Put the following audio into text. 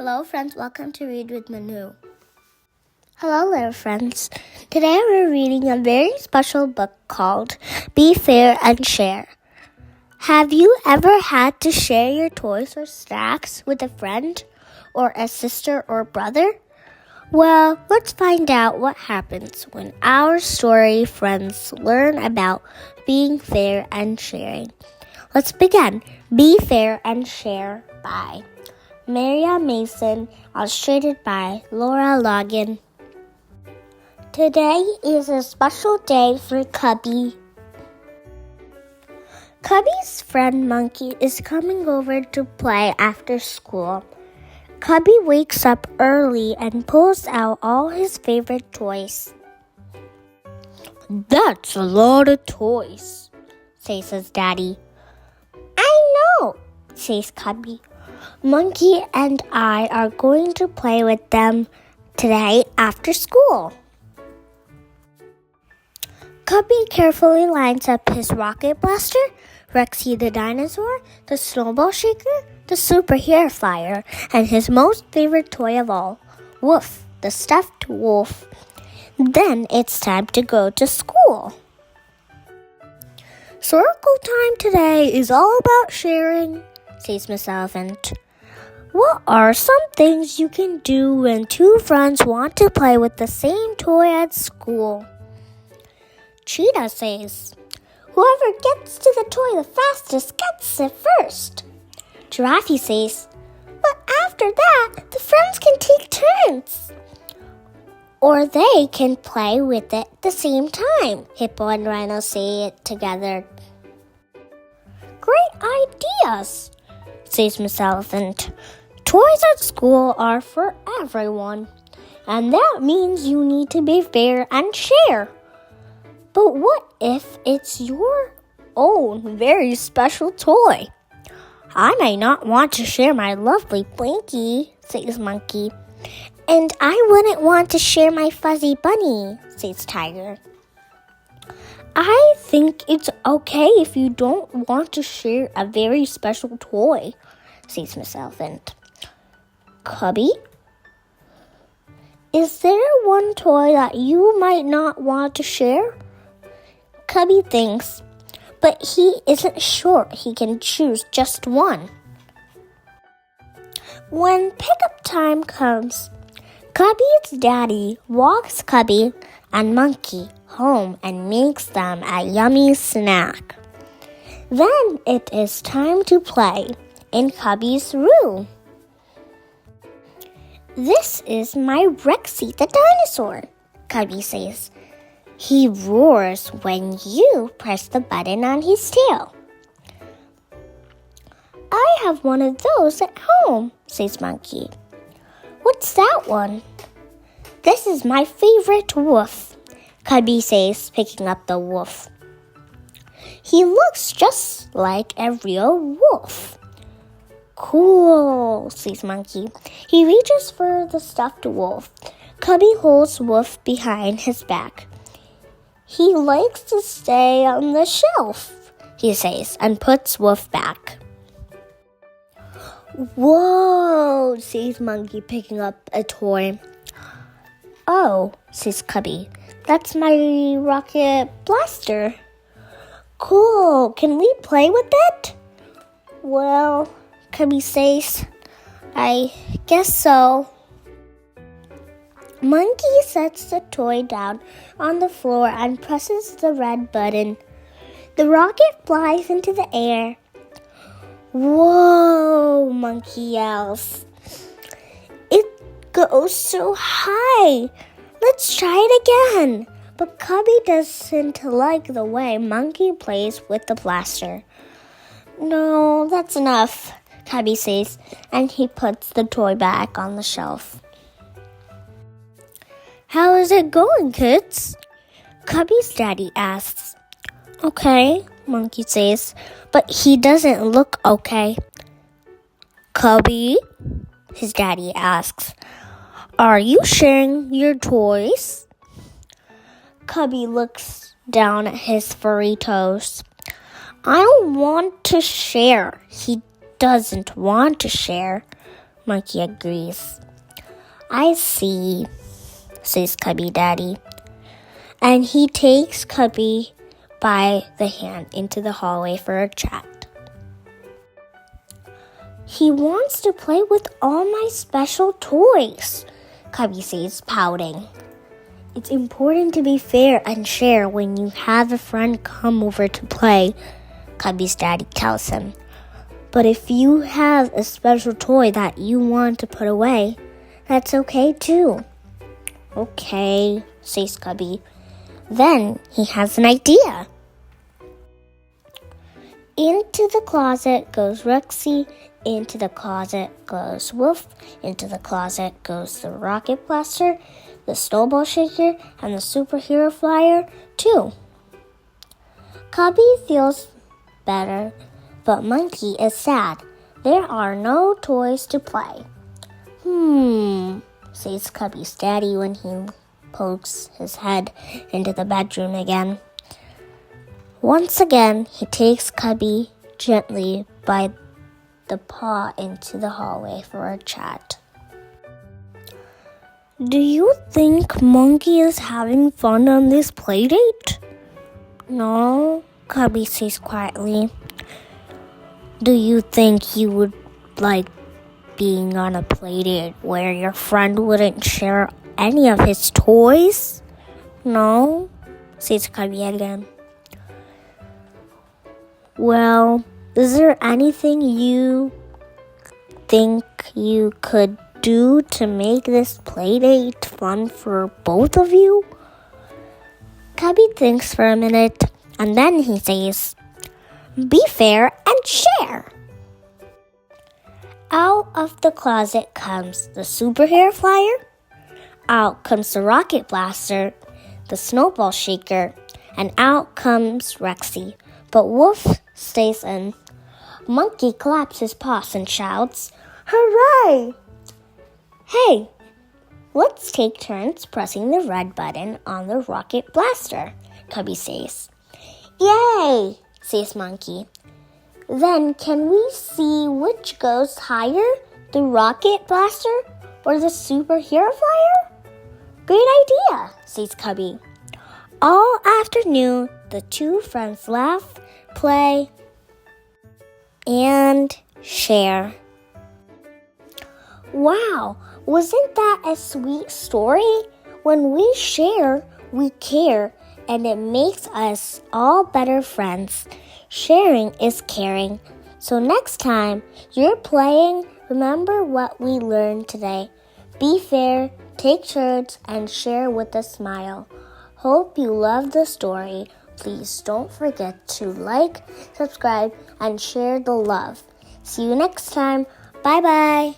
Hello friends, welcome to Read with Manu. Hello there friends. Today we're reading a very special book called Be Fair and Share. Have you ever had to share your toys or snacks with a friend or a sister or brother? Well, let's find out what happens when our story friends learn about being fair and sharing. Let's begin. Be Fair and Share by Maysen, illustrated by Logan. Today is a special day for Cubby. Cubby's friend Monkey is coming over to play after school. Cubby wakes up early and pulls out all his favorite toys. "That's a lot of toys," says his daddy. "I know," says Cubby. "Monkey and I are going to play with them today after school." Cubby carefully lines up his rocket blaster, Rexy the dinosaur, the snowball shaker, the super hair flyer, and his most favorite toy of all, Woof, the stuffed wolf. Then it's time to go to school. "Circle time today is all about sharing," says Miss Elephant. "What are some things you can do when two friends want to play with the same toy at school?" Cheetah says, "Whoever gets to the toy the fastest gets it first." Giraffe says, "But after that, the friends can take turns. Or they can play with it at the same time." Hippo and Rhino say it together. "Great ideas," says Miss Elephant. "Toys at school are for everyone, and that means you need to be fair and share. But what if it's your own very special toy?" "I may not want to share my lovely blankie," says Monkey. "And I wouldn't want to share my fuzzy bunny," says Tiger. "I think it's okay if you don't want to share a very special toy," says Miss Elephant. "Cubby, is there one toy that you might not want to share?" Cubby thinks, but he isn't sure he can choose just one. When pickup time comes, Cubby's daddy walks Cubby and Monkey home and makes them a yummy snack. Then it is time to play in Cubby's room. "This is my Rexy the dinosaur," Cubby says. "He roars when you press the button on his tail." "I have one of those at home," says Monkey. "What's that one?" "This is my favorite Woof," Cubby says, picking up the Woof. "He looks just like a real wolf." "Cool," says Monkey. He reaches for the stuffed wolf. Cubby holds Woof behind his back. "He likes to stay on the shelf," he says, and puts Woof back. "Whoa," says Monkey, picking up a toy. "Oh," says Cubby, "that's my rocket blaster." "Cool, can we play with it?" "Well," Cubby says, "I guess so." Monkey sets the toy down on the floor and presses the red button. The rocket flies into the air. "Whoa," Monkey yells. "It goes so high. Let's try it again." But Cubby doesn't like the way Monkey plays with the blaster. "No, that's enough," Cubby says, and he puts the toy back on the shelf. "How is it going, kids?" Cubby's daddy asks. "Okay," Monkey says, but he doesn't look okay. "Cubby," his daddy asks, "are you sharing your toys?" Cubby looks down at his furry toes. "I don't want to share." He doesn't want to share. Monkey agrees. I see, says Cubby Daddy. And he takes Cubby by the hand into the hallway for a chat. He wants to play with all my special toys, Cubby says, pouting. It's important to be fair and share when you have a friend come over to play, Cubby's daddy tells him. But if you have a special toy that you want to put away, that's okay too. Okay, says Cubby. Then he has an idea. Into the closet goes Rexy. Into the closet goes Wolf. Into the closet goes the rocket blaster, the snowball shaker, and the superhero flyer, too. Cubby feels better, but Monkey is sad. There are no toys to play. Says Cubby's daddy when he pokes his head into the bedroom again. Once again, he takes Cubby gently by the paw into the hallway for a chat. Do you think Monkey is having fun on this playdate? No, Cubby says quietly. Do you think you would like being on a playdate where your friend wouldn't share any of his toys? No, says Cubby again. Well, is there anything you think you could do to make this playdate fun for both of you? Cubby thinks for a minute, and then he says, be fair and share. Out of the closet comes the superhero flyer. Out comes the rocket blaster, the snowball shaker, and out comes Rexy. But Wolf stays in. Monkey claps his paws and shouts, hooray! Hey, let's take turns pressing the red button on the rocket blaster, Cubby says. Yay, says Monkey. Then can we see which goes higher, the rocket blaster or the superhero flyer? Great idea, says Cubby. All afternoon, the two friends laugh, play, and share. Wow, wasn't that a sweet story? When we share, we care, and it makes us all better friends. Sharing is caring. So next time you're playing, remember what we learned today. Be fair, take turns, and share with a smile. Hope you loved the story. Please don't forget to like, subscribe, and share the love. See you next time. Bye-bye.